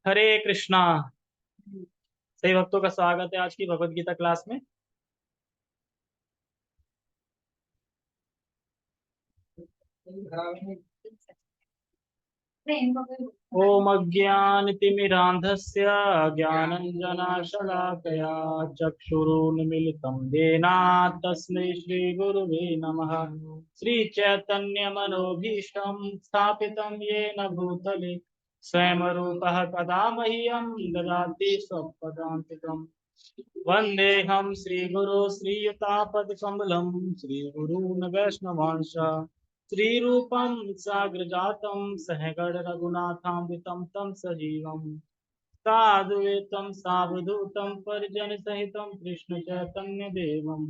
हरे कृष्णा। सही भक्तों का स्वागत है आज की भगवत गीता क्लास में। ओम अज्ञानतिमिरान्धस्य ज्ञानञ्जनशलाकया चक्षुरुन्मीलितं येन तस्मै श्रीगुरुवे नमः। श्रीचैतन्यमनोभीष्टं स्थापितं येन भूतले स्वयं रूपः कदा मह्यं ददाति स्वपदान्तिकम्। वन्देऽहं श्रीगुरो श्रीयुतापदकमलं श्रीगुरून् वैष्णवांश श्रीरूपं साग्रजातं सहगण रघुनाथान्वितं तं सजीवम् साद्वैतं सावधूतं परिजनसहितं कृष्णचैतन्यदेवं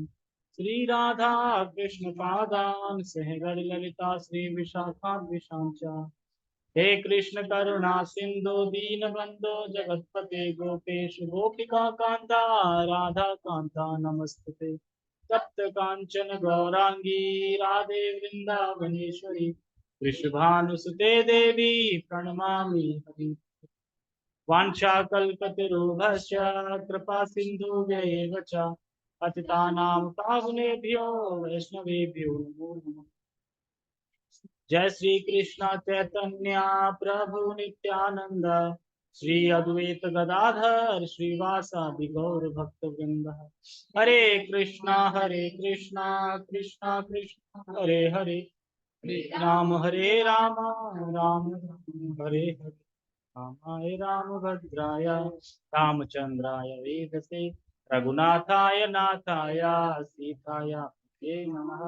श्रीराधा कृष्णपादान् सहगण ललिता श्रीविशाखान्विषां च। हे कृष्ण करुणा सिंधु दीनबंधो जगतपते गोपेश गोपिका कांता राधा कांता नमस्ते। तप्त कांचन गौरांगी राधे वृंदावनेश्वरी वृषभानुसुते देवी प्रणमामि हरि। वाञ्छाकल्पतरुभ्यश्च कृपा सिन्धुभ्यैव च पतितानां पावनेभ्यो वैष्णवेभ्यो नमो नमः। जय श्री कृष्ण चैतन्य प्रभु नित्यानंद श्री अद्वैत गदाधर श्रीवासादि गौर भक्त वृंद। हरे कृष्णा कृष्णा कृष्णा हरे हरे हरे राम राम राम हरे हरे रामाय रामभद्राय रामचंद्राय वेदसे रघुनाथाय नाथाय सीताय ते नमः।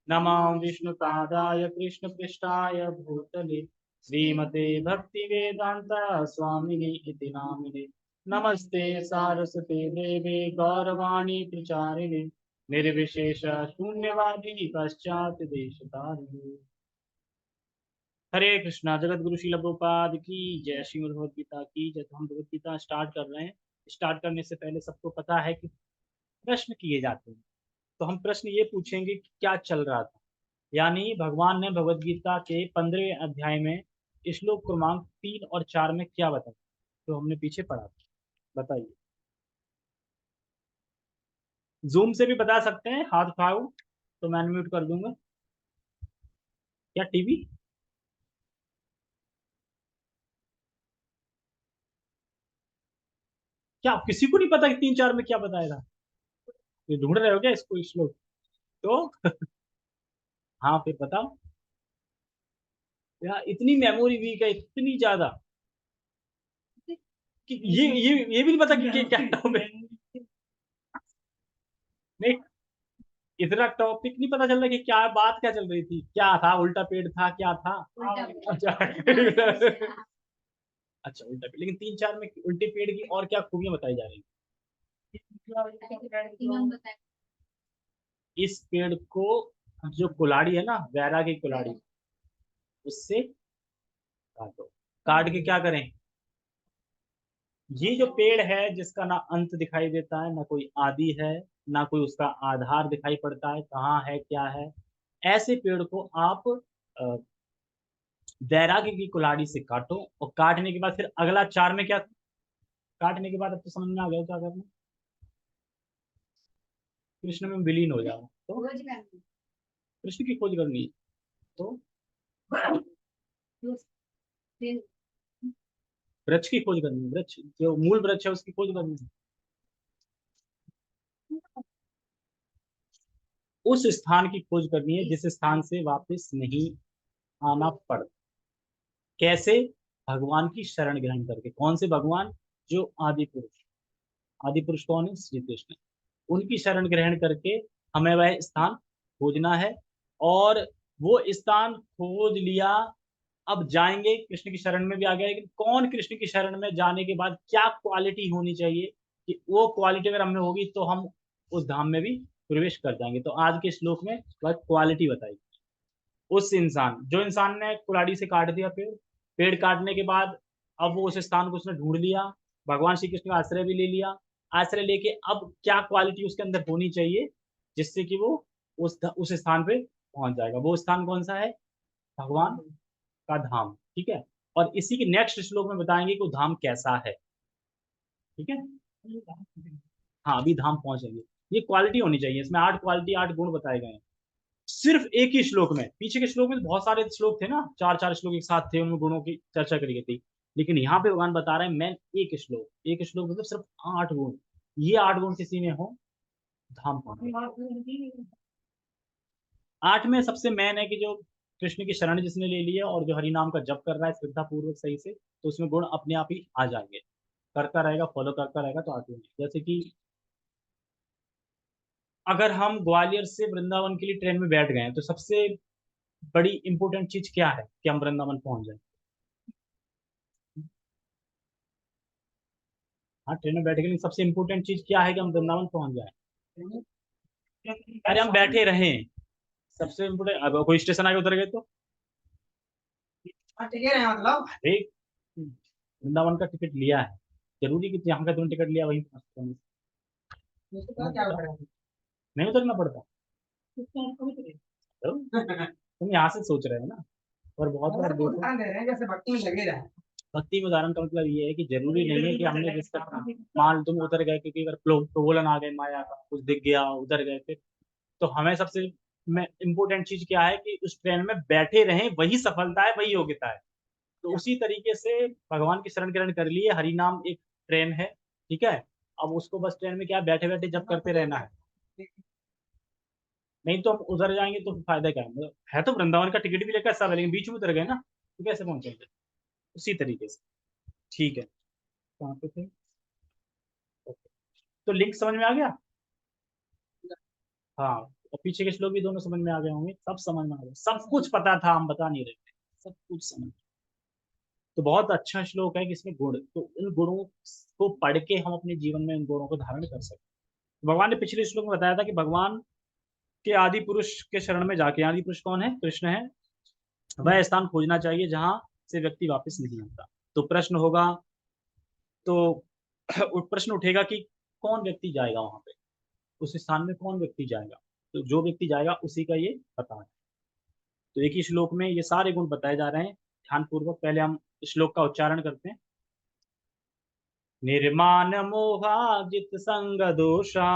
नमां विष्णुपादाय कृष्णपृष्ठाय भूतले श्रीमते भक्तिवेदान्ता स्वामिनि इति नामिने। नमस्ते सारस्वते देवे गौरवाणी प्रचारिणे निर्विशेष शून्यवादी पश्चात देशतारिणे। हरे कृष्णा। जगत गुरु श्रील प्रभुपाद की जय। श्रीमद् भगवद गीता की जय। तो हम भगवद गीता स्टार्ट कर रहे हैं। स्टार्ट करने से पहले सबको पता है कि प्रश्न किए जाते हैं, तो हम प्रश्न ये पूछेंगे कि क्या चल रहा था। यानी भगवान ने भगवद गीता के 15वें अध्याय में श्लोक क्रमांक 3 और 4 में क्या बताया, तो हमने पीछे पढ़ा था। बताइए। जूम से भी बता सकते हैं, हाथ उठाओ तो मैं अनम्यूट कर दूंगा। क्या टीवी? क्या किसी को नहीं पता कि 3-4 में क्या बताया था? ये ढूंढ रहे हो क्या इसको श्लोक? तो हाँ, फिर बताओ। यार इतनी मेमोरी वीक है, इतनी ज्यादा कि ये भी नहीं पता कि क्या टॉपिक। नहीं, इतना टॉपिक नहीं पता चल रहा कि क्या बात क्या चल रही थी, क्या था, उल्टा पेड़ था, क्या था। अच्छा अच्छा, उल्टा पेड़। लेकिन 3-4 में उल्टे पेड़ की और क्या खूबियां बताई जा रही हैं? इस पेड़ को, जो कुल्हाड़ी है ना, वैरा की कुल्हाड़ी, उससे काटो। काट के क्या करें? ये जो पेड़ है जिसका ना अंत दिखाई देता है, ना कोई आदि है, ना कोई उसका आधार दिखाई पड़ता है, कहाँ है क्या है, ऐसे पेड़ को आप अ, वैराग्य की कुल्हाड़ी से काटो। और काटने के बाद फिर अगला 4 में क्या? काटने के बाद अब तो समझ में आ गया क्या करना। कृष्ण में विलीन हो जाओ। तो कृष्ण की खोज करनी है। तो वृक्ष की खोज करनी है, वृक्ष जो मूल वृक्ष है उसकी खोज करनी है। उस स्थान की खोज करनी है जिस स्थान से वापस नहीं आना पड़। कैसे? भगवान की शरण ग्रहण करके। कौन से भगवान? जो आदि पुरुष। आदि पुरुष कौन है? श्री कृष्ण। उनकी शरण ग्रहण करके हमें वह स्थान खोजना है। और वो स्थान खोज लिया, अब जाएंगे कृष्ण की शरण में भी आ गया। लेकिन कौन कृष्ण की शरण में जाने के बाद क्या क्वालिटी होनी चाहिए, कि वो क्वालिटी अगर हमें होगी तो हम उस धाम में भी प्रवेश कर जाएंगे। तो आज के श्लोक में वह क्वालिटी बताई। उस इंसान, जो इंसान ने कुल्हाड़ी से काट दिया पेड़, पेड़ काटने के बाद अब वो उस स्थान को उसने ढूंढ लिया, भगवान श्री कृष्ण का आश्रय भी ले लिया। आश्रय लेके अब क्या क्वालिटी उसके अंदर होनी चाहिए जिससे कि वो उस स्थान पे पहुंच जाएगा। वो स्थान कौन सा है? भगवान का धाम। ठीक है। और इसी के नेक्स्ट श्लोक में बताएंगे कि वो धाम कैसा है। ठीक है। हाँ, अभी धाम पहुंचेंगे। ये क्वालिटी होनी चाहिए, इसमें 8 क्वालिटी 8 गुण बताए गए हैं सिर्फ एक ही श्लोक में। पीछे के श्लोक में तो बहुत सारे श्लोक थे ना, 4 4 श्लोक एक साथ थे, उनमें गुणों की चर्चा करी गई थी। लेकिन यहाँ पे भगवान बता रहे हैं मैं एक श्लोक मतलब सिर्फ 8 गुण। ये 8 गुण किसी में हो, धाम पाना। 8 में सबसे मेन है कि जो कृष्ण की शरण जिसने ले ली है और जो हरि नाम का जप कर रहा है श्रद्धा पूर्वक सही से, तो उसमें गुण अपने आप ही आ जाएंगे। करता रहेगा, फॉलो करता रहेगा तो आते हैं। जैसे कि अगर हम ग्वालियर से वृंदावन के लिए ट्रेन में बैठ गए हैं, तो सबसे बड़ी इंपॉर्टेंट चीज क्या है कि हम वृंदावन पहुंच जाए। हाँ, ट्रेन में बैठे के लिए सबसे इंपॉर्टेंट चीज क्या है कि हम वृंदावन पहुंच जाए। अरे हम बैठे रहें, सबसे इम्पोर्टेंट। अब कोई स्टेशन आगे उतर गए तो टिकट है मतलब, अरे वृंदावन का टिकट लिया है, जरूरी कि यहाँ का तुमने टिकट लिया वहीं पहुंचना। नहीं उतरना पड़ता। तो तुम यहाँ से सोच रहे हो ना। और बहुत बार देखो, जैसे भक्ति में लगे रहे। भक्ति में उदाहरण का मतलब ये है कि जरूरी नहीं है कि हमने जिसका मान तुम उतर गए क्योंकि अगर प्रलोभन आ गए, माया का कुछ दिख गया, उतर गए फिर, तो हमें सबसे में इम्पोर्टेंट चीज क्या है कि उस ट्रेन में बैठे रहें, वही सफलता है, वही योग्यता है। तो उसी तरीके से भगवान की शरण ग्रहण कर लिए, हरि नाम एक ट्रेन है। ठीक है। अब उसको बस ट्रेन में क्या बैठे बैठे जब करते रहना है। नहीं तो हम उधर जाएंगे तो फायदा क्या है, मतलब है तो वृंदावन का टिकट भी लेकर सब है, लेकिन बीच में उतर गए ना, तो कैसे पहुंचेंगे। उसी तरीके से। ठीक है। कहाँ पे थे। तो लिंक समझ में आ गया। हाँ। और पीछे के श्लोक भी दोनों समझ में आ गए होंगे, सब समझ में आ गए, सब कुछ पता था, हम बता नहीं रहे थे, सब कुछ समझ। तो बहुत अच्छा श्लोक है कि इसमें गुण, तो उन गुणों को पढ़ के हम अपने जीवन में उन गुणों को धारण कर सकते हैं। भगवान ने पिछले श्लोक में बताया था कि भगवान के आदि पुरुष के शरण में जाके, आदि पुरुष कौन है, कृष्ण है, वह स्थान खोजना चाहिए जहां से व्यक्ति वापस नहीं आता। तो प्रश्न होगा, तो प्रश्न उठेगा कि कौन व्यक्ति जाएगा वहां पे, उस स्थान में कौन व्यक्ति जाएगा। तो जो व्यक्ति जाएगा उसी का ये पता है। तो एक ही श्लोक में ये सारे गुण बताए जा रहे हैं। ध्यान पूर्वक पहले हम श्लोक का उच्चारण करते हैं। निर्माण मोहाजित संग दोषा,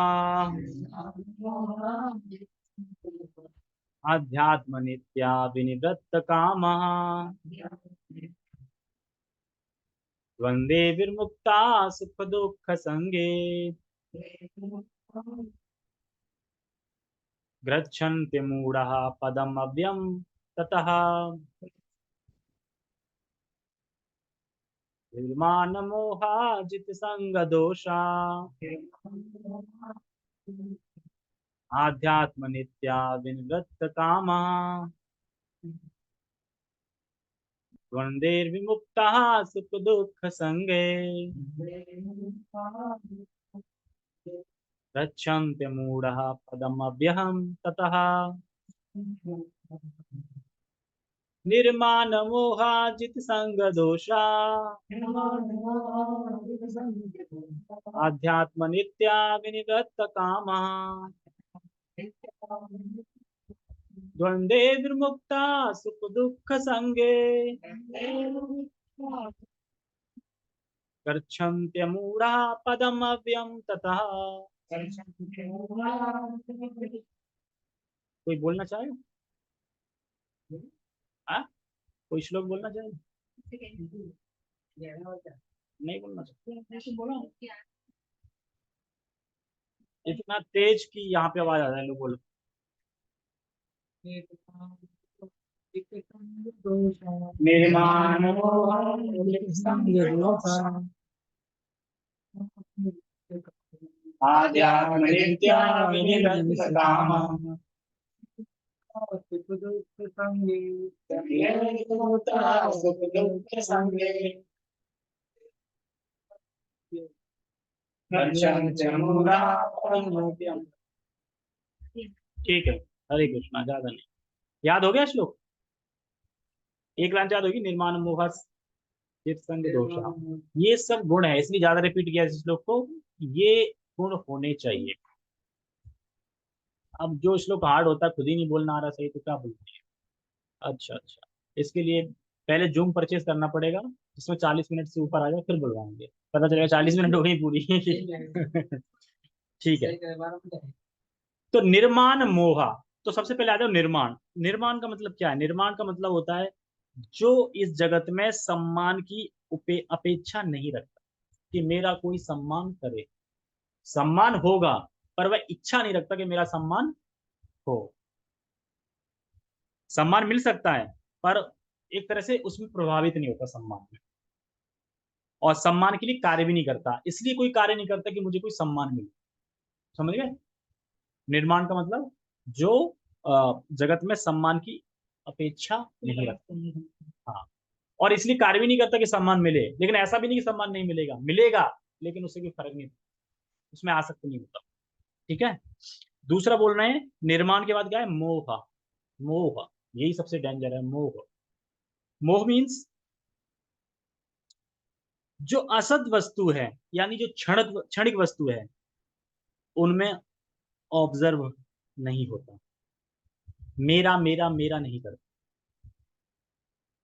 अध्यात्म नित्या विनिवृत्त काम, वंदे विर्मुक्ता सुख दुख संगे, गच्छन्ति मूढ़ा पदम अव्यम ततः, निर्माण मोहाजित संग दोषा, आध्यात्म नित्या विनिवृत्त काम, द्वंद्वैर्विमुक्ता सुख दुख संगे, गच्छन्ति मूढ़ः पदमव्यहं ततः, निर्माण मोहाजित संग दोषा, आध्यात्म नित्या विनिवृत्त कामा, द्वंद्वैर्विमुक्ता सुख दुख संगे, गच्छन्त्यमूढ़ा पदमव्यम ततः। कोई बोलना चाहे। हाँ, कोई श्लोक बोलना चाहे। नहीं बोलना चाहे, बोलो। इतना तेज कि यहाँ पे आवाज आ रहा है, लोग बोलो। निर्माण आद्यात्म नित्या विनिवृत्त कामा, सुख दुख संगे, सुख दुख संगे, गच्छन्ति मूढ़ा पदमव्यम। ठीक है। हरे कृष्णा, ज्यादा नहीं। याद हो गया श्लोक। एक लाइन याद होगी, निर्माण मोह चित संग दोषा। ये सब गुण है, इसलिए ज्यादा रिपीट किया इस श्लोक को। ये गुण होने चाहिए। अब जो श्लोक हार्ड होता है, खुद ही नहीं बोलना आ रहा सही, तो क्या बोलते हैं। अच्छा अच्छा। इसके लिए पहले जूम परचेज करना पड़ेगा, जिसमें 40 मिनट से ऊपर आ जाए, फिर बुलवाएंगे, पता चलेगा 40 मिनट हो गई पूरी। ठीक है। तो निर्माण मोहा, तो सबसे पहले आ जाओ निर्माण। निर्माण का मतलब क्या है? निर्माण का मतलब होता है जो इस जगत में सम्मान की अपेक्षा नहीं रखता कि मेरा कोई सम्मान करे। सम्मान होगा, पर वह इच्छा नहीं रखता कि मेरा सम्मान हो। सम्मान मिल सकता है, पर एक तरह से उसमें प्रभावित नहीं होता सम्मान में। और सम्मान के लिए कार्य भी नहीं करता, इसलिए कोई कार्य नहीं करता कि मुझे कोई सम्मान मिले। समझ गए? निर्माण का मतलब जो जगत में सम्मान की अपेक्षा नहीं रखता। हाँ। और इसलिए कार्य भी नहीं करता कि सम्मान मिले, लेकिन ऐसा भी नहीं कि सम्मान नहीं मिलेगा, मिलेगा, लेकिन उससे कोई फर्क नहीं, उसमें आसक्त नहीं होता। ठीक है। दूसरा बोल रहे हैं निर्माण के बाद क्या है? मोह। मोह, यही सबसे डेंजर है, मोह। मोह मीन्स जो असत वस्तु है, यानी जो क्षणिक क्षणिक वस्तु है, उनमें ऑब्जर्व नहीं होता। मेरा मेरा मेरा नहीं करता।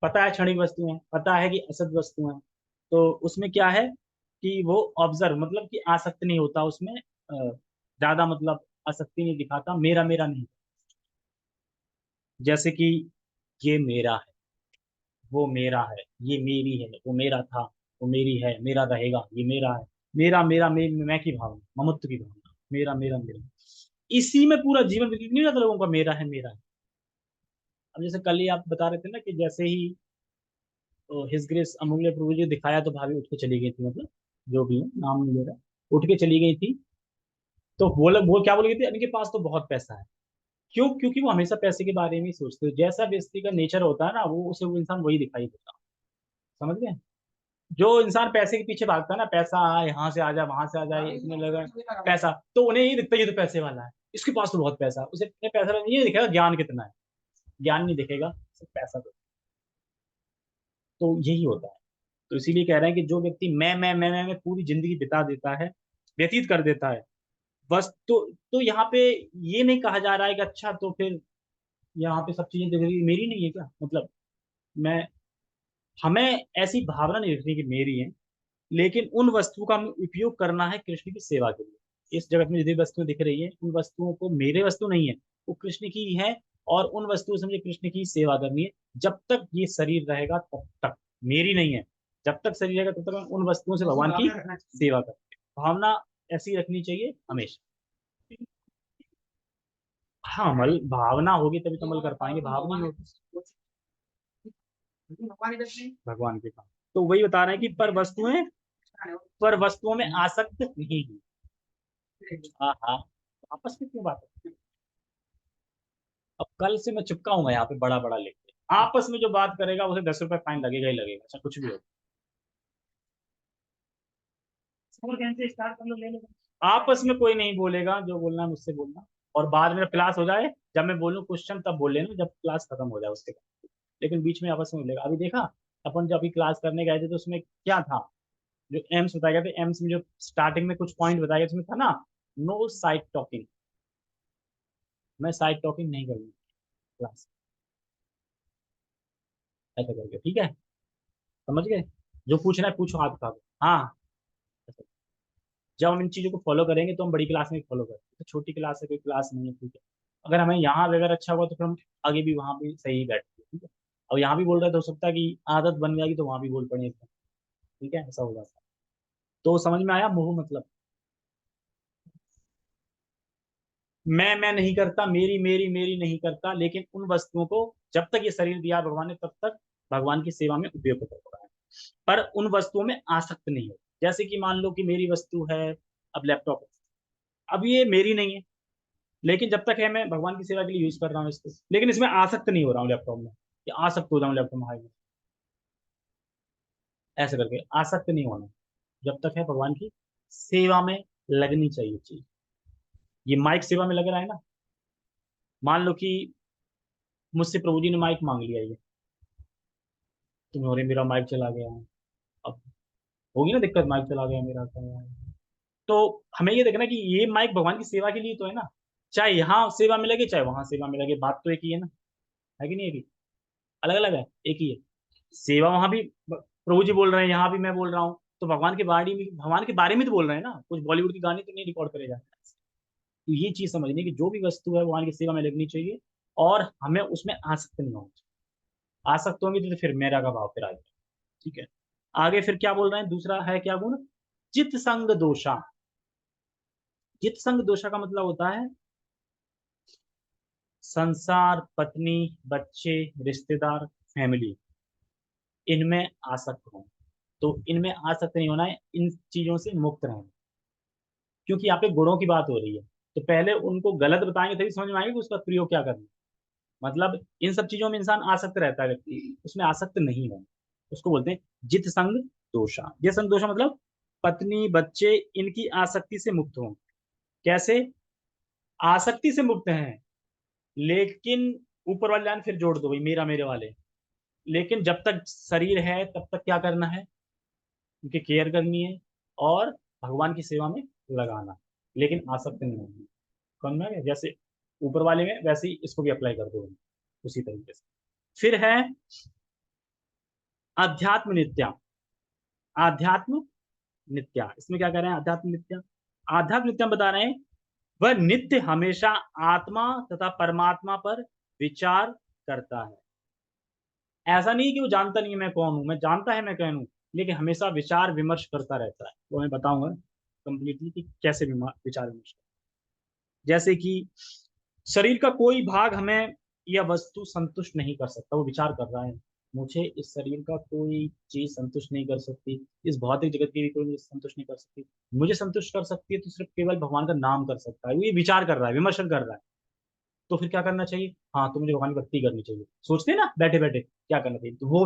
पता है क्षणिक वस्तु है, पता है कि असत वस्तु है, तो उसमें क्या है कि वो ऑब्जर्व मतलब कि आसक्त नहीं होता उसमें, ज्यादा मतलब आसक्ति नहीं दिखाता, मेरा मेरा नहीं। जैसे कि ये मेरा है, वो मेरा है, ये मेरी है, वो मेरा था, वो मेरी है, मेरा रहेगा, ये मेरा है। मेरा मेरा मैं की भावना, ममत्व की भावना, मेरा मेरा मेरा, इसी में पूरा जीवन व्यतीत नहीं रहता लोगों का, मेरा है मेरा है। अब जैसे कल ही आप बता रहे थे ना कि जैसे ही हिज ग्रेस अमूल्य प्रभु जी दिखाया तो भाभी उठ के चली गई थी, मतलब जो भी है, नाम नहीं ले रहा, उठ के चली गई थी। तो वो क्या बोल गई थी? इनके पास तो बहुत पैसा है। क्यों? क्योंकि वो हमेशा पैसे के बारे में ही सोचते हो, जैसा व्यक्ति का नेचर होता है ना, वो उसे वो इंसान वही दिखाई देता। समझ गए? जो इंसान पैसे के पीछे भागता है ना, पैसा यहाँ से आ जाए, वहां से आ जाए, इसमें लगा पैसा, तो उन्हें ये दिखता है ये तो पैसे वाला है, इसके पास तो बहुत पैसा है, उसे पैसा नहीं दिखेगा ज्ञान कितना है, ज्ञान नहीं दिखेगा, सिर्फ पैसा। तो यही होता है। तो इसीलिए कह रहे हैं कि जो व्यक्ति मैं पूरी जिंदगी बिता देता है, व्यतीत कर देता है, बस तो यहाँ पे ये नहीं कहा जा रहा है कि अच्छा तो फिर यहाँ पे सब चीजें मेरी नहीं है क्या, मतलब मैं, हमें ऐसी भावना नहीं रखनी कि मेरी है, लेकिन उन वस्तुओं का हमें उपयोग करना है कृष्ण की सेवा के लिए। इस जगत में जितनी वस्तुएं दिख रही है, उन वस्तुओं को मेरे वस्तु नहीं है, वो कृष्ण की ही है, और उन वस्तुओं से मुझे कृष्ण की सेवा करनी है। जब तक ये शरीर रहेगा तब तक मेरी नहीं है, जब तक शरीर रहेगा तब तक मैं उन वस्तुओं से भगवान की सेवा कर, भावना ऐसी रखनी चाहिए हमेशा। हाँ, अमल भावना होगी तभी तो अमल कर पाएंगे, भावना नहीं होगी भगवान के काम। तो वही बता रहे हैं कि पर वस्तुओं में आसक्त नहीं है। हाँ हाँ, आपस में क्यों बात है? अब कल से मैं चिपकाऊंगा यहाँ पे बड़ा बड़ा लिख के, आपस में जो बात करेगा उसे 10 रुपए फाइन लगेगा ही लगेगा, अच्छा कुछ भी हो। आपस में कोई नहीं बोलेगा, जो बोलना है मुझसे बोलना, और बाद में क्लास हो जाए, जब मैं बोलूँ क्वेश्चन तब बोल लेना, जब क्लास खत्म हो जाए उसके बाद। लेकिन बीच में आपस में बोलेगा। अभी देखा, अपन जब अभी क्लास करने गए थे तो उसमें क्या था, जो एम्स बताया गया था, एम्स में जो स्टार्टिंग में कुछ पॉइंट बताया गया उसमें था ना, नो साइड टॉकिंग। मैं साइड टॉकिंग नहीं करूंगा क्लास, ऐसा करके, ठीक है? समझ गए? जो पूछना है पूछो, हाथ उठा दो। हाँ, जब हम इन चीजों को फॉलो करेंगे तो हम बड़ी क्लास में फॉलो करेंगे, तो छोटी क्लास है, कोई क्लास नहीं है, ठीक है? अगर हमें यहाँ अगर अच्छा हुआ तो फिर हम आगे भी वहां भी सही बैठेंगे, ठीक है? और यहाँ भी बोल रहे तो हो सकता है कि आदत बन जाएगी तो वहां भी बोल पड़े, ठीक है? ऐसा हो जाता है। तो समझ में आया मोह मतलब? मैं नहीं करता, मेरी मेरी मेरी नहीं करता, लेकिन उन वस्तुओं को जब तक ये शरीर दिया भगवान ने तब तक भगवान की सेवा में उपयोग कर रहा है, पर उन वस्तुओं में आसक्त नहीं हो। जैसे कि मान लो कि मेरी वस्तु है, अब लैपटॉप है, अब ये मेरी नहीं है, लेकिन जब तक है मैं भगवान की सेवा के लिए यूज कर रहा हूँ इसको, लेकिन इसमें आसक्त नहीं हो रहा हूँ लैपटॉप में, कि आसक्त हो रहा हूँ लैपटॉप में, हाई में, ऐसे करके आसक्त नहीं होना। जब तक है भगवान की सेवा में लगनी चाहिए चीज। ये माइक सेवा में लग रहा है ना, मान लो कि मुझसे प्रभु जी ने माइक मांग लिया, ये तुम्हारे मेरा माइक चला गया है, अब होगी ना दिक्कत, माइक चला गया मेरा तो हमें ये देखना कि ये माइक भगवान की सेवा के लिए तो है ना, चाहे यहाँ सेवा में लगे चाहे वहां सेवा में लगे, बात तो एक ही है ना, है कि नहीं? एक ही, अलग अलग है, एक ही है। सेवा वहां भी प्रभु जी बोल रहे हैं, यहाँ भी मैं बोल रहा हूँ, तो भगवान के बारे में तो बोल रहे हैं ना, कुछ बॉलीवुड की गाने तो नहीं रिकॉर्ड करे जा रहे हैं। तो ये चीज समझनी कि जो भी वस्तु है भगवान की सेवा में लगनी चाहिए, और हमें उसमें आसक्त नहीं होना चाहिए। आसक्त होंगे तो फिर मेरा का भाव फिर आ जाएगा। ठीक है, आगे फिर क्या बोल रहे हैं, दूसरा है क्या गुण, चित्त संग दोषा। चित्त संग दोषा का मतलब होता है संसार, पत्नी, बच्चे, रिश्तेदार, फैमिली, इनमें आसक्त हो। तो इनमें आसक्त नहीं होना है, इन चीजों से मुक्त रहना। क्योंकि यहाँ पे गुणों की बात हो रही है, तो पहले उनको गलत बताएंगे तभी समझ में आएगा कि उसका प्रयोग क्या करना है। मतलब इन सब चीजों में इंसान आसक्त रहता है, व्यक्ति उसमें आसक्त नहीं हो, उसको बोलते हैं जित संग दोषा। जित संग दोषा मतलब पत्नी, बच्चे, इनकी आसक्ति से मुक्त हो। कैसे आसक्ति से मुक्त हैं, लेकिन ऊपर वाले लाइन फिर जोड़ दो भाई, मेरा मेरे वाले। लेकिन जब तक शरीर है तब तक क्या करना है, उनकी केयर करनी है और भगवान की सेवा में लगाना, लेकिन आसक्त नहीं होना। समझ में आ गया? जैसे ऊपर वाले में वैसे ही इसको भी अप्लाई कर दो उसी तरीके से। फिर है अध्यात्म नित्या। आध्यात्म नित्या, इसमें क्या कह रहे हैं, अध्यात्म नित्या। आध्यात्म नित्या बता रहे हैं वह नित्य हमेशा आत्मा तथा परमात्मा पर विचार करता है। ऐसा नहीं कि वो जानता नहीं है मैं कौन हूं, मैं जानता है मैं कौन हूं, लेकिन हमेशा विचार विमर्श करता रहता है। वो मैं बताऊंगा कंप्लीटली कि कैसे विचार विमर्श करता है। जैसे कि शरीर का कोई भाग हमें या वस्तु संतुष्ट नहीं कर सकता, वो विचार कर रहा है मुझे इस शरीर का कोई चीज संतुष्ट नहीं कर सकती, इस भौतिक जगत की भी कोई चीज संतुष्ट नहीं कर सकती। मुझे संतुष्ट कर सकती है तो सिर्फ केवल भगवान का नाम कर सकता है। वो ये विचार कर रहा है, विमर्शन कर रहा है। तो फिर क्या करना चाहिए, हाँ तो मुझे भगवान की भक्ति करनी चाहिए। सोचते हैं ना बैठे बैठे क्या करना चाहिए, तो वो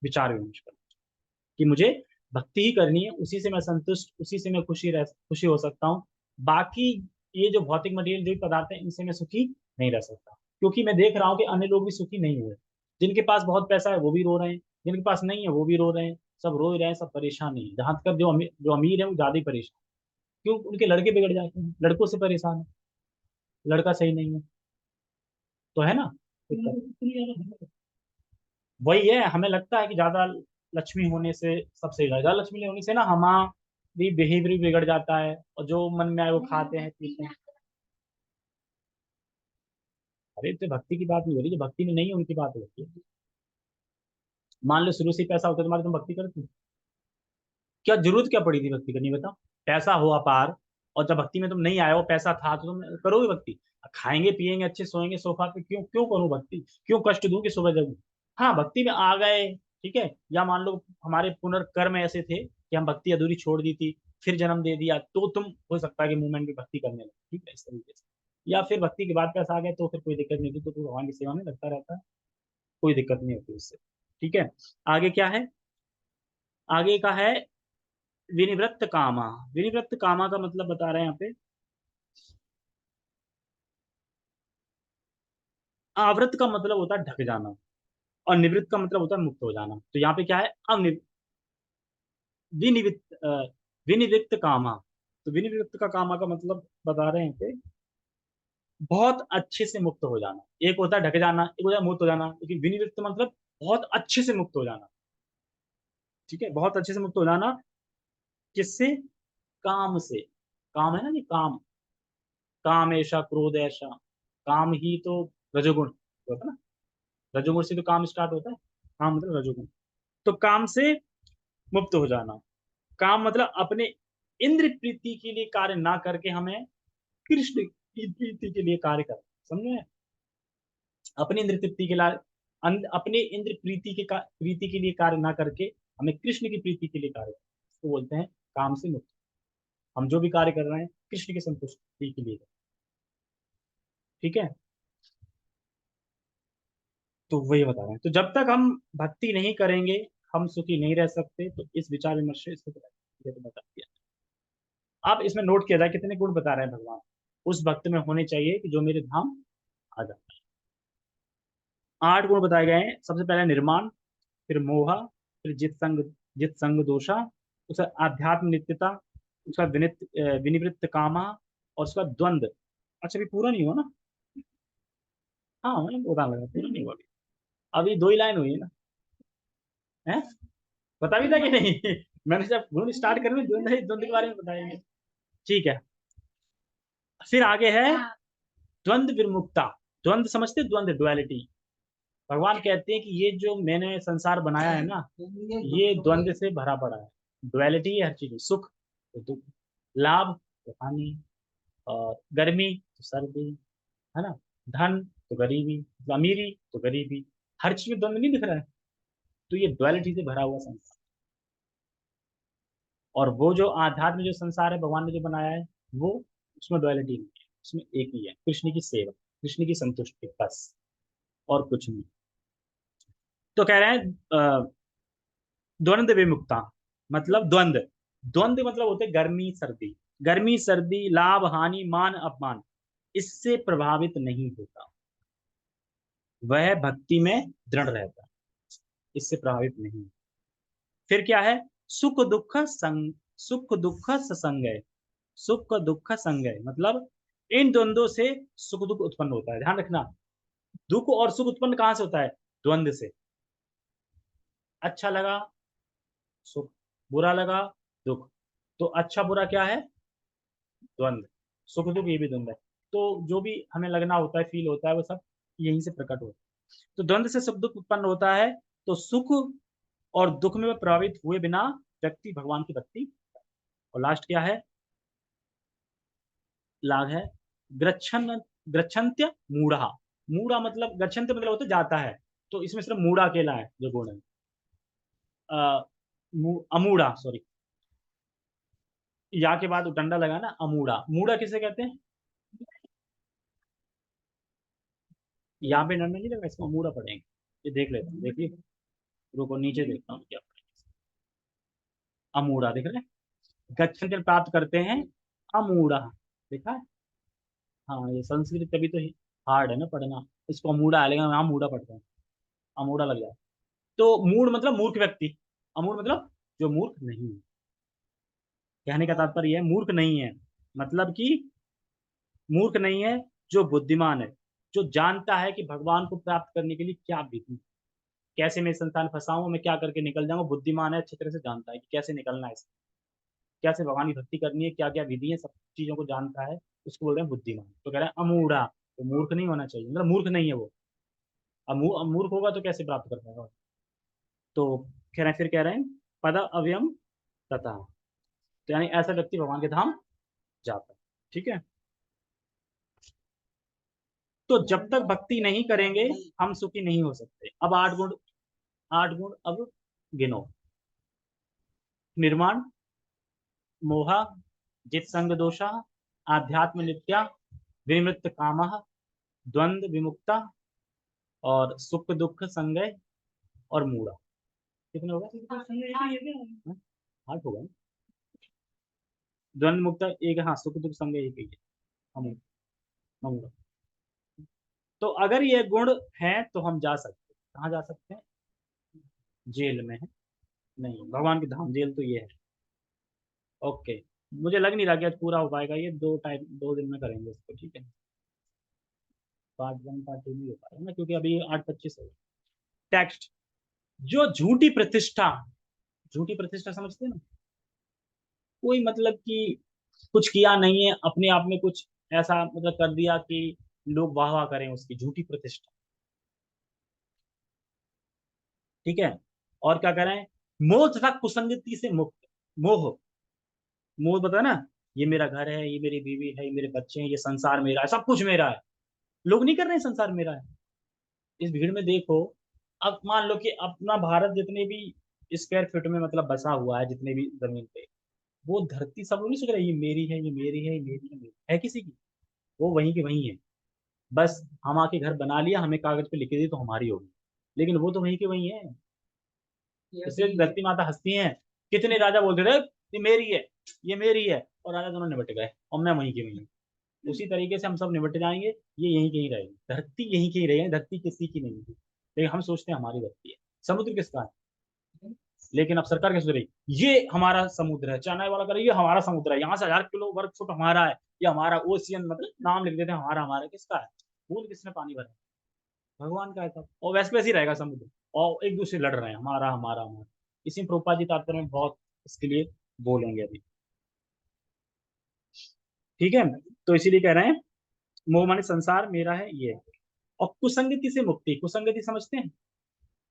विचार विमर्श करना चाहिए कि मुझे भक्ति ही करनी है, उसी से मैं संतुष्ट, उसी से मैं खुशी हो सकता हूँ। बाकी ये जो भौतिक मटेरियल जो पदार्थ है इनसे मैं सुखी नहीं रह सकता। क्योंकि मैं देख रहा हूँ कि अन्य लोग भी सुखी नहीं हुए। जिनके पास बहुत पैसा है वो भी रो रहे हैं, जिनके पास नहीं है वो भी रो रहे हैं, सब रो ही रहे हैं, सब परेशान नहीं है। जहां तक जो अमीर है वो ज्यादा ही परेशान। क्यों, उनके लड़के बिगड़ जाते हैं, लड़कों से परेशान है, लड़का सही नहीं है, तो है ना दिक्कत। वही है, हमें लगता है कि ज्यादा लक्ष्मी होने से सब सही रहेगा, लक्ष्मी होने से ना हमारी बिहेवियर बिगड़ जाता है, और जो मन में आए वो खाते हैं पीते हैं। अरे तो भक्ति की बात नहीं हो रही, जो भक्ति में नहीं है उनकी बात हो रही है। मान लो शुरू से ही पैसा होता है तुम्हारे, तुम भक्ति करते, क्या जरूरत क्या पड़ी थी भक्ति करनी, बताओ। पैसा हो अपार, और जब भक्ति में तुम नहीं आए हो, पैसा था तो तुम करोगे भक्ति। खाएंगे पिएंगे अच्छे सोएंगे सोफा पे, क्यों क्यों करूं भक्ति, क्यों कष्ट दूं कि सुबह जगूं। हाँ भक्ति में आ गए, ठीक है, या मान लो हमारे पुनर्कर्म ऐसे थे कि हम भक्ति अधूरी छोड़ दी थी, फिर जन्म दे दिया, तो तुम हो सकता है कि मूवमेंट में भक्ति करने लगे, ठीक है, इस तरीके से। या फिर भक्ति के बाद पैसा आ गए तो फिर कोई दिक्कत नहीं थी, तो भगवान की सेवा में लगता रहता है, कोई दिक्कत नहीं होती उससे। ठीक है, आगे क्या है, आगे का है विनिवृत्त कामा। विनिवृत्त कामा का मतलब बता रहे हैं यहाँ पे, आवृत का मतलब होता है ढक जाना, और निवृत्त का मतलब होता है मुक्त हो जाना। तो यहाँ पे क्या है, विनिवृत्त विनिवृत्त कामा। तो विनिवृत्त का कामा का मतलब बता रहे हैं यहाँ पे, बहुत अच्छे से मुक्त हो जाना। एक होता है ढक जाना, एक होता है मुक्त हो जाना, लेकिन विनिवृत्त मतलब बहुत अच्छे से मुक्त हो जाना। ठीक है, बहुत अच्छे से मुक्त हो जाना, किससे, काम से। काम है ना, ये काम, काम ऐसा क्रोध ऐसा, काम ही तो रजोगुण होता है ना, रजोगुण से तो काम स्टार्ट होता है, काम मतलब रजोगुण। तो काम से मुक्त हो जाना, काम मतलब अपने इंद्र प्रीति के लिए कार्य ना करके हमें कृष्ण की प्रीति के लिए कार्य करना। समझे, अपनी इंद्र तृप्ति के लिए, अपने इंद्र प्रीति के लिए कार्य ना करके हमें कृष्ण की प्रीति के लिए कार्य करना, इसको बोलते हैं काम से मुक्त। हम जो भी कार्य कर रहे हैं कृष्ण की संतुष्टि के लिए। ठीक है, तो वही बता रहे हैं, तो जब तक हम भक्ति नहीं करेंगे हम सुखी नहीं रह सकते। तो इस विचार विमर्श से इसको बता दिया। आप इसमें नोट किया जाए कितने गुण बता रहे हैं भगवान उस भक्त में होने चाहिए कि जो मेरे धाम आ जाए। 8 गुण बताए गए हैं। सबसे पहले निर्माण, फिर मोहा, फिर जित संग दोषा, उसका आध्यात्म नित्यता, उसका विनिवृत्त कामा, और उसका द्वंद। अच्छा अभी पूरा नहीं हुआ ना, हाँ मैं बता लगा पूरा नहीं हुआ अभी, अभी 2 ही लाइन हुई है ना। है, पता भी था कि नहीं? मैंने जब गुण स्टार्ट करें द्वंद द्वंद के बारे में बताएंगे। ठीक है, फिर आगे है द्वंद विमुक्ता। द्वंद समझते, द्वंद डुअलिटी। भगवान कहते हैं कि ये जो मैंने संसार बनाया है ना, ये द्वंद से भरा पड़ा है। डुअलिटी है हर चीज, सुख तो दुख, लाभ तो हानि, और गर्मी तो सर्दी, है ना, धन तो गरीबी, अमीरी तो गरीबी, हर चीज में द्वंद नहीं दिख रहा है। तो ये डुअलिटी से भरा हुआ संसार। और वो जो आध्यात्म जो संसार है भगवान ने जो बनाया है, वो उसमें डुअलिटी नहीं है, उसमें एक ही है, कृष्ण की सेवा, कृष्ण की संतुष्टि, बस, और कुछ नहीं। तो कह रहे हैं द्वंद विमुक्ता, मतलब द्वंद, द्वंद मतलब होते गर्मी सर्दी, गर्मी सर्दी, लाभ हानि, मान अपमान, इससे प्रभावित नहीं होता, वह भक्ति में दृढ़ रहता है, इससे प्रभावित नहीं। फिर क्या है, सुख दुख संग, सुख दुख ससंग है, सुख दुख संग है, मतलब इन द्वंद्वों से सुख दुख उत्पन्न होता है। ध्यान रखना, दुख और सुख उत्पन्न कहां से होता है? द्वंद से। अच्छा लगा सुख, बुरा लगा दुख, तो अच्छा बुरा क्या है? द्वंद। सुख दुख ये भी द्वंद है। तो जो भी हमें लगना होता है, फील होता है, वो सब यहीं से प्रकट होता है। तो द्वंद से सुख दुख उत्पन्न होता है। तो सुख और दुख में प्रभावित हुए बिना व्यक्ति भगवान की भक्ति। और लास्ट क्या है? लाभ है ग्रच्छन, ग्रच्छन्त्य मूढ़ा। मूढ़ा मतलब, गच्छन्त्य मतलब होता है जाता है, तो इसमें सिर्फ मूढ़ा अकेला है जो गुण है। अमूढ़ा, सॉरी, या के बाद उटंडा लगा ना, अमूढ़ा। मूढ़ा किसे कहते हैं? यहाँ पे डंडा नहीं लगा, इसको अमूढ़ा पढ़ेंगे। ये देख लेते हैं, देखिए, रुको नीचे देखता हूँ क्या पढ़ेंगे। अमूढ़ा देख रहे हैं, गच्छन्त्य प्राप्त करते हैं, अमूढ़ा, देखा है? हाँ, ये संस्कृत कभी तो हार्ड है ना पढ़ना, इसको अमूढ़ा है, लेकिन हम मूढ़ा पढ़ते हैं, अमूढ़ा लग जाए। तो मूढ़ मतलब मूर्ख व्यक्ति, अमूढ़ मतलब जो मूर्ख नहीं है। कहने का तात्पर्य है मूर्ख नहीं है, मतलब कि मूर्ख नहीं है, जो बुद्धिमान है, जो जानता है कि भगवान को प्राप्त करने के लिए क्या विधि, कैसे मैं संसार फंसा हूं, मैं क्या करके निकल जाऊंगा। बुद्धिमान है, अच्छी तरह से जानता है कि कैसे निकलना है इससे, कैसे भगवान की भक्ति करनी है, क्या क्या विधि है, सब चीजों को जानता है, उसको बोल रहे हैं बुद्धिमान। तो कह रहे हैं अमूढ़ा, तो मूर्ख नहीं होना चाहिए, मतलब मूर्ख नहीं है वो। अब मूर्ख होगा तो कैसे प्राप्त कर पाएगा? तो कह रहे हैं, फिर कह रहे हैं पद अव्यम तथा, तो यानी ऐसा व्यक्ति भगवान के धाम जाता है। ठीक है, तो जब तक भक्ति नहीं करेंगे हम सुखी नहीं हो सकते। अब 8 गुण, 8 गुण अब गिनो। निर्माण, मोहा, जित संग दोषा, आध्यात्म नित्या, विमृत काम, द्वंद विमुक्ता, और सुख दुख संगय, और मूढ़ा। कितने होगा? 8 होगा ना? द्वंद मुक्त एक, हाँ, सुख दुख संगय एक ही है, हम मूढ़ा। तो अगर ये गुण है तो हम जा सकते हैं। कहाँ जा सकते हैं? जेल में है नहीं, भगवान की धाम जेल तो ये है। ओके, मुझे लग नहीं रहा कि आज पूरा हो पाएगा ये, 2 दिन में करेंगे इसको, ठीक है? पार्ट 1 पार्ट 2 नहीं हो पाएगा ना, क्योंकि अभी 8:25 हो। टेक्स्ट, जो झूठी प्रतिष्ठा, झूठी प्रतिष्ठा समझते हैं ना? कोई मतलब कि कुछ किया नहीं है, अपने आप में कुछ ऐसा मतलब कर दिया कि लोग वाह वाह करें, उसकी झूठी प्रतिष्ठा। ठीक है, और क्या करें? मोह तथा कुसंगति से मुक्त। मोह, मोह पता है ना, ये मेरा घर है, ये मेरी बीवी है, ये मेरे बच्चे हैं, ये संसार मेरा है, सब कुछ मेरा है। लोग नहीं कर रहे हैं संसार मेरा है। इस भीड़ में देखो, अब मान लो कि अपना भारत जितने भी स्क्वायर फीट में मतलब बसा हुआ है, जितने भी जमीन पे, वो धरती सब लोग नहीं सोच रहे ये मेरी है, ये मेरी है, ये मेरी है, मेरी है किसी की? वो वहीं के वहीं है। बस हम आके घर बना लिया, हमें कागज पे लिख दी तो हमारी होगी, लेकिन वो तो वहीं के वहीं है। इसलिए धरती माता हंसती हैं। कितने राजा बोलते थे ये मेरी है, ये मेरी है, और राजा दोनों निबट गए, और मैं वहीं के वहीं हूँ। उसी तरीके से हम सब निबट जाएंगे, ये यहीं कहीं रहेगी, धरती यहीं कहीं रहेगी, धरती किसी की नहीं है, लेकिन हम सोचते हैं हमारी धरती है। समुद्र किसका है? लेकिन अब सरकार क्या सोच रही, ये हमारा समुद्र है, चाइना वाला करे ये हमारा समुद्र है, यहाँ से 1000 किलो वर्ग फुट हमारा है, ये हमारा ओशियन, मतलब नाम लिख देते हैं हमारा, हमारा किसका है? बूंद किसने पानी भरा? भगवान का है सब, और वैसे वैसे ही रहेगा समुद्र। और एक दूसरे लड़ रहे हैं, हमारा हमारा हमारा। इसी में प्रभुपाद जी तात्पर्य में बहुत इसके लिए बोलेंगे अभी। ठीक है, तो इसीलिए कह रहे हैं मोह माने संसार मेरा है ये। और कुसंगति से मुक्ति, कुसंगति समझते हैं,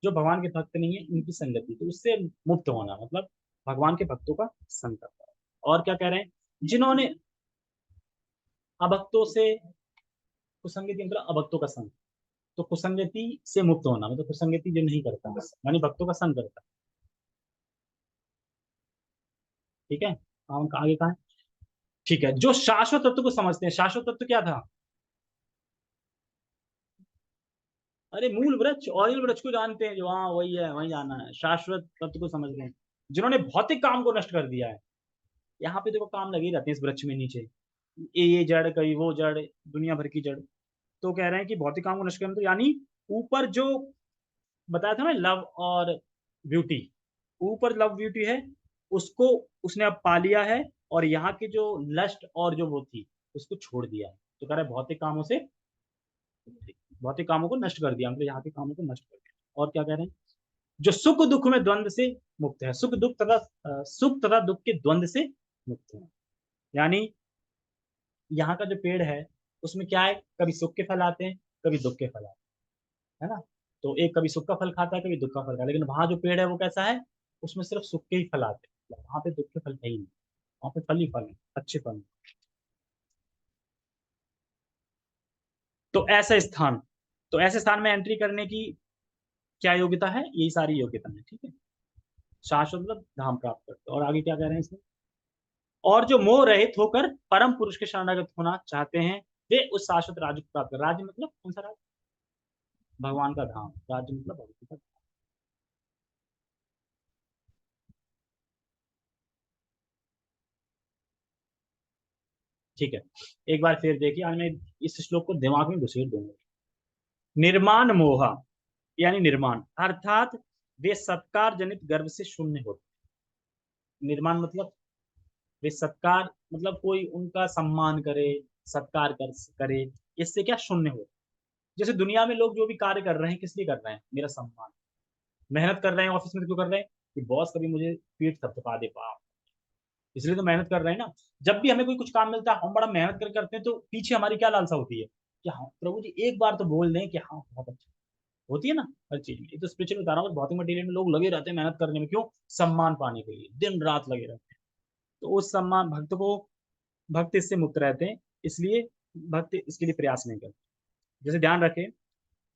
जो भगवान के भक्त नहीं है उनकी संगति, तो उससे मुक्त होना मतलब भगवान के भक्तों का संग करना। और क्या कह रहे हैं, जिन्होंने अभक्तों से, कुसंगति मतलब अभक्तों का संग, तो कुसंगति से मुक्त होना मतलब कुसंगति जो नहीं करता यानी भक्तों का संग करता। ठीक है, हम आगे कहा है। ठीक है, जो शाश्वत तत्व को समझते हैं, शाश्वत तत्व क्या था, अरे मूल वृक्ष, ऑरिजिनल वृक्ष को जानते हैं, जो हाँ वही है, वही जाना है, शाश्वत तत्व को समझते हैं। जिन्होंने भौतिक काम को नष्ट कर दिया है, यहाँ पे देखो काम लगे ही रहते हैं इस वृक्ष में नीचे, ये जड़ कभी वो जड़, दुनिया भर की जड़। तो कह रहे हैं कि भौतिक काम को नष्ट करना, तो यानी ऊपर जो बताया था ना लव और ब्यूटी, ऊपर लव ब्यूटी है, उसको उसने अब पा लिया है, और यहाँ की जो लस्ट और जो वो थी उसको छोड़ दिया है। तो कह रहे हैं भौतिक कामों से, भौतिक कामों को नष्ट कर दिया, मतलब यहाँ के कामों को नष्ट कर दिया। और क्या कह रहे हैं, जो सुख दुख में द्वंद से मुक्त है, सुख दुख तथा सुख तथा दुख के द्वंद से मुक्त है। यानी यहाँ का जो पेड़ है उसमें क्या है, कभी सुख के फल आते हैं, कभी दुख के फल आते हैं, है ना। तो एक कभी सुख का फल खाता है, कभी दुख का फल खाता है, लेकिन वहां जो पेड़ है वो कैसा है, उसमें सिर्फ सुख के ही फल आते हैं, वहां पे दुख के फल है ही नहीं, वहां पे फल ही फल है, अच्छे फल। तो ऐसा स्थान, तो ऐसे स्थान में एंट्री करने की क्या योग्यता है, यही सारी योग्यता है। ठीक है, शाश्वत मतलब धाम प्राप्त करते, और आगे क्या कह रहे हैं इसमें, और जो मोह रहित होकर परम पुरुष के शरणागत होना चाहते हैं, वे उस शाश्वत राज्य को प्राप्त कर, राज्य मतलब कौन सा राज्य, भगवान का धाम, राज्य मतलब भगवान का। ठीक है, एक बार फिर देखिए, आज मैं इस श्लोक को दिमाग में घुसेड़ दूंगा। निर्माण मोह यानी निर्माण अर्थात वे सत्कार जनित गर्व से शून्य होते। निर्माण मतलब वे सत्कार मतलब कोई उनका सम्मान करे, सत्कार करे, इससे क्या शून्य हो। जैसे दुनिया में लोग जो भी कार्य कर रहे हैं किस लिए कर रहे हैं, मेरा सम्मान, मेहनत कर रहे हैं ऑफिस में तो क्यों कर रहे हैं, कि बॉस कभी मुझे पीठ थपथपा दे पाप, इसलिए तो मेहनत कर रहे हैं ना। जब भी हमें कोई कुछ काम मिलता है हम बड़ा मेहनत कर करते हैं, तो पीछे हमारी क्या लालसा होती है कि हाँ प्रभु जी एक बार तो बोल दें कि हाँ बहुत अच्छा, होती है ना हर चीज में। ये तो स्पिरिचुअल बता रहा हूँ, भौतिक मटेरियल में लोग लगे रहते हैं मेहनत करने में, क्यों, सम्मान पाने के लिए दिन रात लगे रहते हैं। तो उस सम्मान भक्त को, भक्त इससे मुक्त रहते हैं, इसलिए भक्त इसके लिए प्रयास नहीं करते। जैसे ध्यान रखें,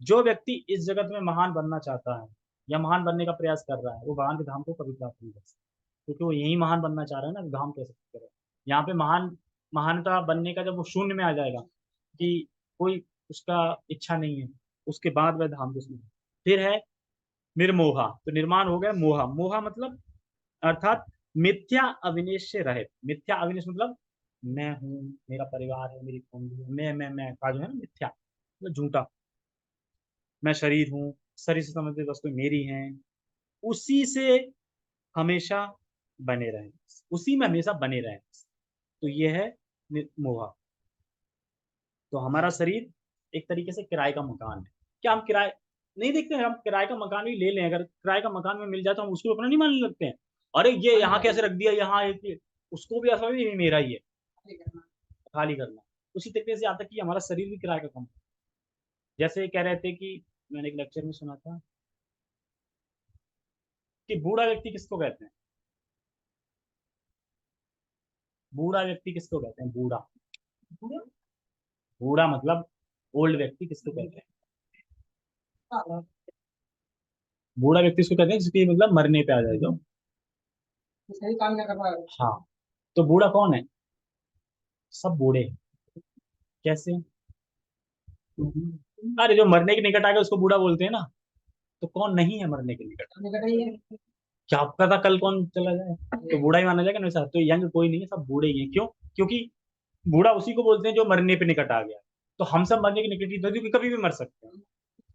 जो व्यक्ति इस जगत में महान बनना चाहता है या महान बनने का प्रयास कर रहा है, वो भगवान के धाम को कभी प्राप्त नहीं कर सकता, क्योंकि वो यही महान बनना चाह रहा है ना, तो धाम कैसे प्राप्त करेगा। यहाँ पे महानता बनने का जब वो शून्य में आ जाएगा कि कोई उसका इच्छा नहीं है, उसके बाद वह धाम को सुने। फिर है निर्मोहा, तो निर्माण हो गया मोहा, मोहा मतलब अर्थात मिथ्या अविनेश से रहित, मिथ्या अविनेश मतलब मैं हूँ, मेरा परिवार है, मेरी फैमिली है, मैं का जो है ना मिथ्या मतलब झूठा, मैं शरीर हूँ, शरीर से संबंधित वस्तु मेरी हैं, उसी से हमेशा बने रहें, उसी में हमेशा बने रहें। तो ये है मोहा। तो हमारा शरीर एक तरीके से किराए का मकान है। क्या हम किराए नहीं देखते हैं, हम किराए का मकान भी ले लें, अगर किराए का मकान में मिल जाए तो हम उसको अपना नहीं मानने लगते हैं, अरे ये यहाँ कैसे रख दिया, यहाँ एक उसको भी ऐसा भी ये मेरा ही है, खाली करना। उसी तरीके से आता कि हमारा शरीर भी किराए का कम। जैसे कह रहे थे कि मैंने एक लेक्चर में सुना था कि बूढ़ा व्यक्ति किसको कहते हैं, बूढ़ा व्यक्ति किसको कहते हैं, बूढ़ा, बूढ़ा मतलब ओल्ड व्यक्ति किसको कहते हैं, बूढ़ा व्यक्ति इसको कहते हैं जिसकी मतलब मरने पे आ जाए जो, सही काम क्या कर रहा है। हाँ, तो बूढ़ा कौन है, सब बूढ़े हैं। कैसे, अरे जो मरने के निकट आ गया उसको बूढ़ा बोलते हैं ना, तो कौन नहीं है मरने के निकट, निकट ही है, क्या पता कल कौन चला जाए, तो बूढ़ा ही माना जाएगा ना वैसा। तो यंग कोई नहीं है, सब बूढ़े ही हैं, क्यों, क्योंकि बूढ़ा उसी को बोलते हैं जो मरने पे निकट आ गया। तो हम सब मरने के निकट ही थे, क्योंकि कभी भी मर सकते हैं,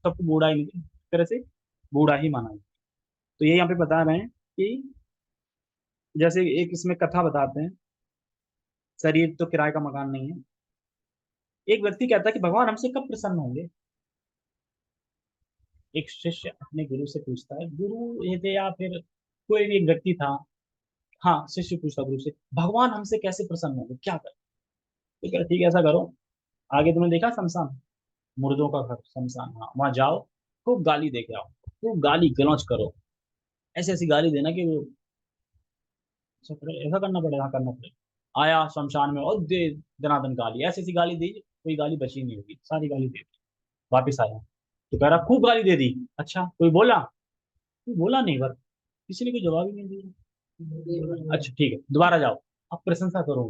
सबको बूढ़ा ही नहीं, एक तरह से बूढ़ा ही माना जाए। तो ये यहाँ पे बता रहे हैं कि जैसे एक इसमें कथा बताते हैं, शरीर तो किराए का मकान नहीं है। एक व्यक्ति कहता है कि भगवान हमसे कब प्रसन्न होंगे, एक शिष्य अपने गुरु से पूछता है, गुरु ये थे या फिर कोई भी एक व्यक्ति था, हाँ शिष्य पूछता गुरु से, भगवान हमसे कैसे प्रसन्न होंगे, क्या करें? तो कह ठीक है ऐसा करो, आगे तुमने देखा शमशान, मुर्दों का घर शमशान, हाँ वहां जाओ, खूब गाली दे के आओ, खूब गाली गलौज करो, ऐसी ऐसी गाली देना कि वो ऐसा करना पड़ेगा, हाँ करना पड़ेगा। आया शमशान में और दे दनादन गाली, ऐसी ऐसी गाली दी, कोई गाली बची नहीं होगी, सारी गाली दे दी। वापिस आया तो कह रहा खूब गाली दे दी, अच्छा कोई बोला? कोई बोला नहीं, पर किसी ने कोई जवाब ही नहीं दिया। अच्छा ठीक है दोबारा जाओ, अब प्रशंसा करो,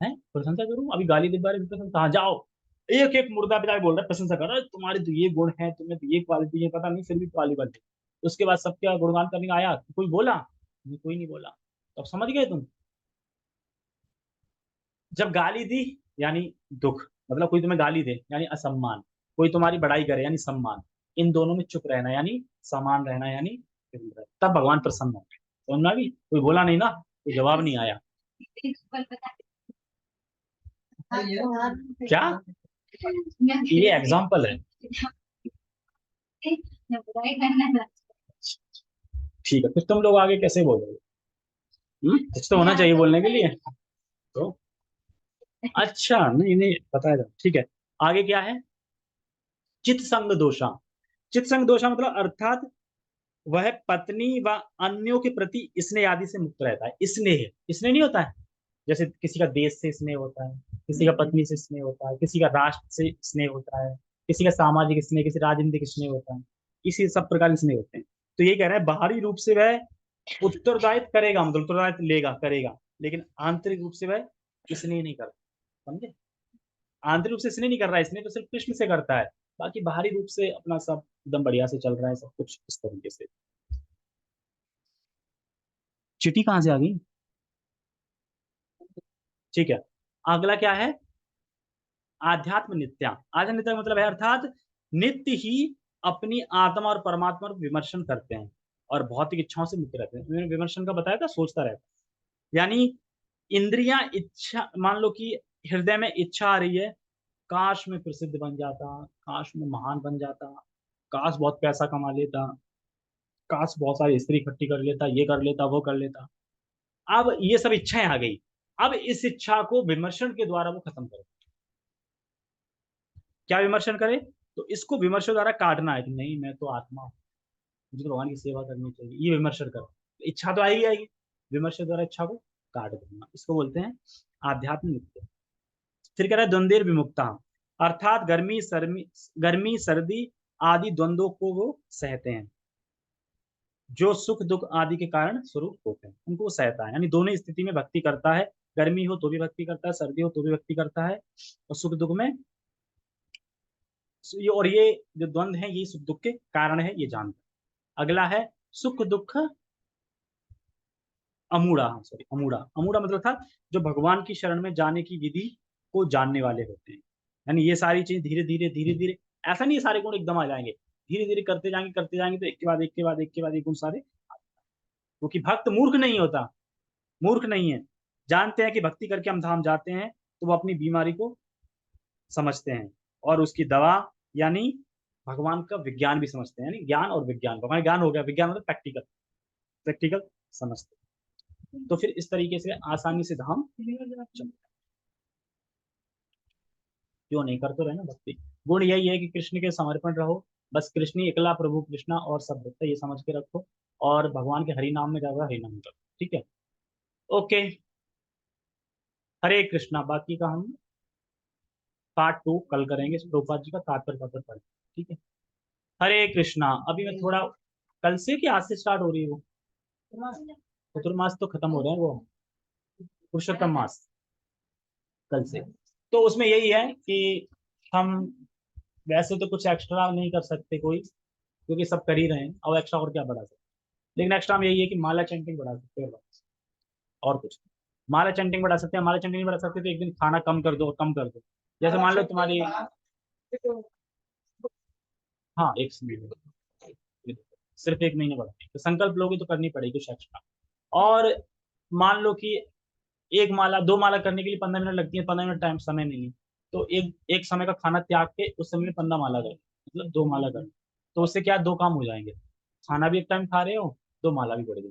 है प्रशंसा करूं, अभी गाली दे बारे में प्रशंसा, हाँ जाओ, एक एक मुर्दा पिता बोल रहा है, प्रशंसा कर रहा है, तुम्हारे तो ये गुण है, तुम्हें तो ये क्वालिटी है, पता नहीं फिर भी गाली बात। उसके बाद सबके गुणगान करने का आया, कोई बोला नहीं, कोई नहीं बोला, तो अब समझ गए तुम, जब गाली दी यानी दुख, मतलब कोई तुम्हें गाली दे यानी असम्मान, कोई तुम्हारी बड़ाई करे यानी सम्मान, इन दोनों में चुप रहना यानी समान रहना यानी तब भगवान प्रसन्न होंगे। समझना भी, कोई बोला नहीं ना, कोई जवाब नहीं आया। क्या? ये एग्जाम्पल है। ठीक है, कुछ तुम लोग आगे कैसे बोल रहे हो? कुछ तो होना चाहिए बोलने के लिए तो। अच्छा नहीं नहीं पता है, ठीक है। आगे क्या है? चित संग दोषा। चित संग दोषा मतलब अर्थात वह पत्नी व अन्यों के प्रति स्नेह आदि से मुक्त रहता है। स्नेह, स्नेह नहीं होता है, जैसे किसी का देश से स्नेह होता है, किसी का पत्नी से स्नेह होता है, किसी का राष्ट्र से स्नेह होता है, किसी का सामाजिक स्नेह, किसी राजनीतिक स्नेह होता है, इसी सब प्रकार के स्नेह होते हैं। तो ये कह रहा है बाहरी रूप से वह उत्तरदायित्व करेगा, मतलब उत्तरदायित्व लेगा करेगा, लेकिन आंतरिक रूप से वह स्नेह नहीं करता, समझे? आंतरिक रूप से स्नेह नहीं कर रहा है, स्नेह तो सिर्फ कृष्ण से करता है, बाकी बाहरी रूप से अपना सब एकदम बढ़िया से चल रहा है, सब कुछ इस तरीके से। चिट्ठी कहाँ से आ गई? ठीक है, अगला क्या है? आध्यात्म नित्या। आध्यात्म नित्या का मतलब है अर्थात नित्य ही अपनी आत्मा और परमात्मा पर विमर्शन करते हैं और भौतिक इच्छाओं से मुक्त रहते हैं। मैंने विमर्शन का बताया था, सोचता रहता है, यानी इंद्रियां इच्छा, मान लो कि हृदय में इच्छा आ रही है, काश में प्रसिद्ध बन जाता, काश में महान बन जाता, काश बहुत पैसा कमा लेता, काश बहुत सारी स्त्री इकट्ठी कर लेता, ये कर लेता वो कर लेता। अब ये सब इच्छाएं आ गई, अब इस इच्छा को विमर्शन के द्वारा वो खत्म करो। क्या विमर्शन करे? तो इसको विमर्शन द्वारा काटना है कि नहीं मैं तो आत्मा हूं, मुझे तो भगवान की सेवा करनी चाहिए, ये विमर्शन करो। इच्छा तो आएगी आएगी, विमर्शन द्वारा इच्छा को काट देना, इसको बोलते हैं आध्यात्म नित्य। फिर कह रहा है द्वंद्व विमुक्ता, अर्थात गर्मी सर्दी आदि द्वंद्वों को वो सहते हैं, जो सुख दुख आदि के कारण स्वरूप होते हैं उनको वो सहता है, यानी दोनों स्थिति में भक्ति करता है, गर्मी हो तो भी भक्ति करता है, सर्दी हो तो भी भक्ति करता है, और सुख दुख में और ये जो द्वंद्व है ये सुख दुख के कारण है, ये जानता है। अगला है सुख दुख अमूढ़ा, सॉरी अमूढ़ा, अमूढ़ा मतलब था जो भगवान की शरण में जाने की विधि को जानने वाले होते हैं, यानी ये सारी चीज धीरे धीरे धीरे धीरे, ऐसा नहीं ये सारे गुण एकदम आ जाएंगे, धीरे धीरे करते जाएंगे तो एक के बाद एक के बाद एक के बाद एक गुण सारे। क्योंकि भक्त मूर्ख नहीं होता, मूर्ख नहीं है, जानते हैं कि भक्ति करके हम धाम जाते हैं, तो वो अपनी बीमारी को समझते हैं और उसकी दवा यानी भगवान का विज्ञान भी समझते हैं, यानी ज्ञान और विज्ञान, भगवान ज्ञान हो गया, विज्ञान मतलब प्रैक्टिकल, प्रैक्टिकल समझते हैं। तो फिर इस तरीके से आसानी से धाम चलते, क्यों नहीं करते रहना भक्ति। गुण यही है कि कृष्ण के समर्पण रहो, बस कृष्ण ही एकला प्रभु कृष्णा और सब भक्त ये समझ के रखो, और भगवान के हरि नाम में ज्यादा हरि नाम करो, ठीक है? ओके, हरे कृष्णा, बाकी का हम पार्ट 2 कल करेंगे, प्रभुपाद जी का तात्पर्य पत्र पढ़, ठीक है? हरे कृष्णा। अभी मैं थोड़ा, कल से कि आज से स्टार्ट हो रही है वो? चतुर्मास तो खत्म हो रहे हैं वो, पुरुषोत्तम मास कल से। तो उसमें यही है कि हम वैसे तो कुछ एक्स्ट्रा नहीं कर सकते कोई, क्योंकि सब कर ही रहे हैं, और एक्स्ट्रा और क्या बढ़ा सकते, लेकिन एक्स्ट्रा हम यही है कि माला चैंटिंग बढ़ा सकते हैं बस, और कुछ नहीं। माला चैंटिंग बढ़ा सकते हैं, माला चैंटिंग नहीं बढ़ा सकते तो एक दिन खाना कम कर दो और कम कर दो, जैसे मान लो तुम्हारी, हाँ एक महीने, सिर्फ एक महीने बढ़ा, तो संकल्प लोगे तो करनी पड़ेगी कुछ एक्स्ट्रा। और मान लो कि एक माला दो माला करने के लिए 15 मिनट लगती है, 15 मिनट टाइम समय नहीं है, तो एक एक समय का खाना त्याग के उस समय में 15 माला कर, मतलब 2 माला कर, तो उससे क्या 2 काम हो जाएंगे, खाना भी एक टाइम खा रहे हो, 2 माला भी पड़ गई।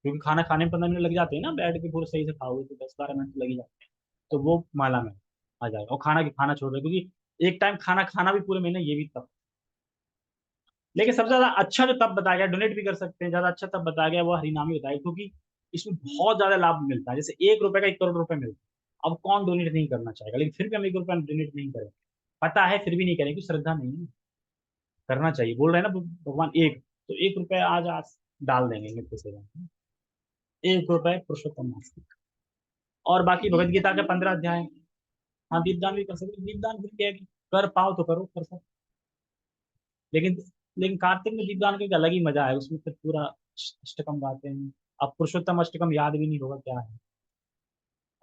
क्योंकि खाना खाने में 15 मिनट लग जाते हैं ना, बैठ के पूरे सही से खाओगे तो 10-12 मिनट तो लग ही जाते हैं। तो वो माला में आ जाएगा। और खाना छोड़ रहे हो, क्योंकि एक टाइम खाना खाना भी पूरे महीने, ये भी तब। लेकिन सबसे ज्यादा अच्छा जो तब बताया गया, डोनेट भी कर सकते हैं, ज्यादा अच्छा तब बताया गया वो हरिनामी बताया, क्योंकि इसमें बहुत ज्यादा लाभ मिलता है। जैसे 1 रुपए का 1 करोड़ रुपए मिलता है। अब कौन डोनेट नहीं करना चाहेगा, लेकिन फिर भी हम 1 रुपया डोनेट नहीं करें, पता है फिर भी नहीं करें, क्योंकि श्रद्धा नहीं है। करना चाहिए, बोल रहे हैं ना भगवान एक, तो 1 रुपया आज आज डाल देंगे नित्य सेवा में। 1 रुपए पुरुषोत्तम मास। और बाकी भगवत गीता के 15 अध्याय। हाँ, दीपदान भी कर सकते, दीपदान फिर क्या है कि कर पाओ तो करो, कर सकते। लेकिन लेकिन कार्तिक में दीपदान का एक अलग ही मजा है, उसमें फिर पूरा अष्टकम गाते हैं। अब पुरुषोत्तम अष्टकम याद भी नहीं होगा क्या है।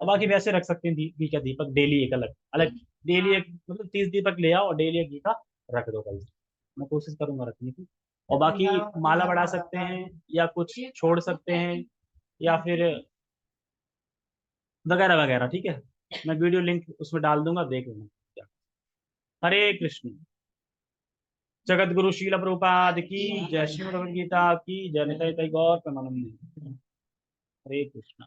और बाकी वैसे रख सकते हैं घी का दीपक डेली एक अलग अलग, डेली एक मतलब 30 दीपक ले आओ और डेली एक घी का रख दो कल। मैं कोशिश करूंगा रखने की। और बाकी माला बढ़ा सकते हैं, या कुछ छोड़ सकते हैं, या फिर वगैरह वगैरह, ठीक है। मैं वीडियो लिंक उसमें डाल दूंगा, देख लेना। हरे कृष्ण। जगत गुरु शील प्रभुपाद की जय, श्रीमद् भगवद गीता की जय, निताई गौर प्रेमानंद। हरे कृष्ण।